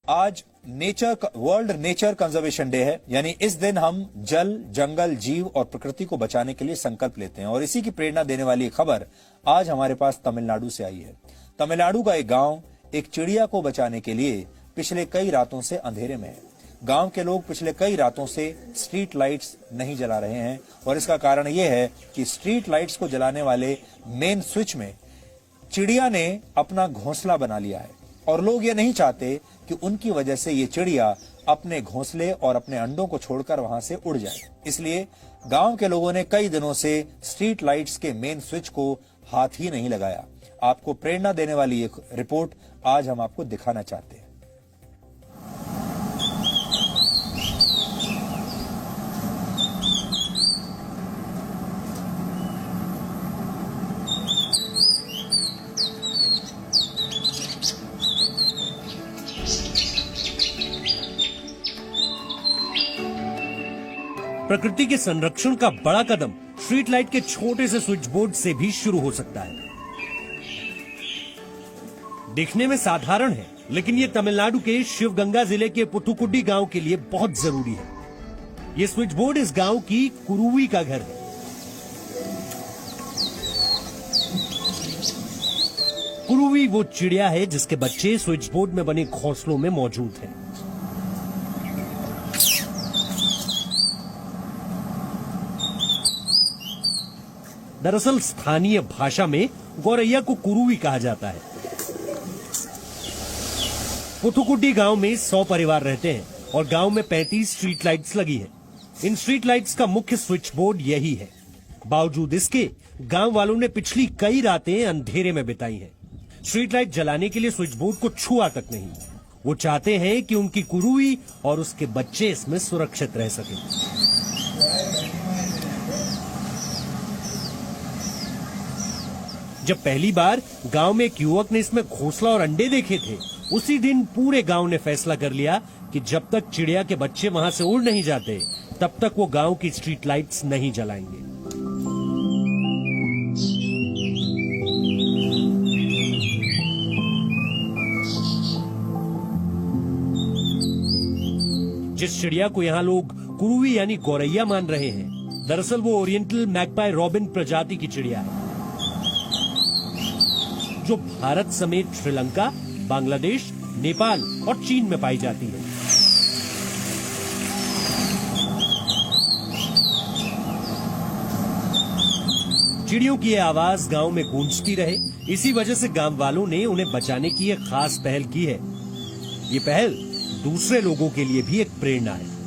आज world nature conservation day है, यानी इस दिन हम जल, जंगल, जीव और प्रकृति को बचाने के लिए संकल्प लेते हैं। और इसी की प्रेरणा देने वाली खबर आज हमारे पास तमिलनाडु से आई है। तमिलनाडु का एक गांव एक चिड़िया को बचाने के लिए पिछले कई रातों से अंधेरे में है। गांव के लोग पिछले कई रातों से स्ट्रीट लाइट्स नहीं जला रहे हैं और इसका कारण यह है कि स्ट्रीट लाइट्स को जलाने वाले मेन स्विच में चिड़िया ने अपना घोंसला बना लिया है और लोग ये नहीं चाहते कि उनकी वजह से ये चिड़िया अपने घोंसले और अपने अंडों को छोड़कर वहां से उड़ जाए। इसलिए गांव के लोगों ने कई दिनों से स्ट्रीट लाइट्स के मेन स्विच को हाथ ही नहीं लगाया। आपको प्रेरणा देने वाली एक रिपोर्ट आज हम आपको दिखाना चाहते हैं। प्रकृति के संरक्षण का बड़ा कदम स्ट्रीट लाइट के छोटे से स्विच बोर्ड से भी शुरू हो सकता है। दिखने में साधारण है, लेकिन ये तमिलनाडु के शिवगंगा जिले के पुथुकुडी गांव के लिए बहुत जरूरी है। ये स्विच बोर्ड इस गांव की कुरुवी का घर है। कुरुवी वो चिड़िया है जिसके बच्चे स्विच बोर्ड में बने घोंसलों में मौजूद हैं। दरअसल स्थानीय भाषा में गौरैया को कुरुवी कहा जाता है। पुथुकुडी गांव में 100 परिवार रहते हैं और गांव में 35 स्ट्रीट लाइट्स लगी है। इन स्ट्रीट लाइट्स का मुख्य स्विच बोर्ड यही है। बावजूद इसके गांव वालों ने पिछली कई रातें अंधेरे में बिताई हैं। स्ट्रीट लाइट जलाने के लिए स्विच बोर्ड को छुआ तक नहीं। वो चाहते हैं कि उनकी कुरुवी और उसके बच्चे इसमें सुरक्षित रह सकें। जब पहली बार गांव में एक युवक ने इसमें घोंसला और अंडे देखे थे, उसी दिन पूरे गांव ने फैसला कर लिया कि जब तक चिड़िया के बच्चे वहां से उड़ नहीं जाते, तब तक वो गांव की स्ट्रीट लाइट्स नहीं जलाएंगे। जिस चिड़िया को यहाँ लोग कुरुवी यानी गौरैया मान रहे हैं, दरअसल वो ओरिएंटल मैगपाई रॉबिन प्रजाति की चिड़िया है, जो भारत समेत श्रीलंका, बांग्लादेश, नेपाल और चीन में पाई जाती है। चिड़ियों की यह आवाज गांव में गूंजती रहे, इसी वजह से गांव वालों ने उन्हें बचाने की एक खास पहल की है। ये पहल दूसरे लोगों के लिए भी एक प्रेरणा है।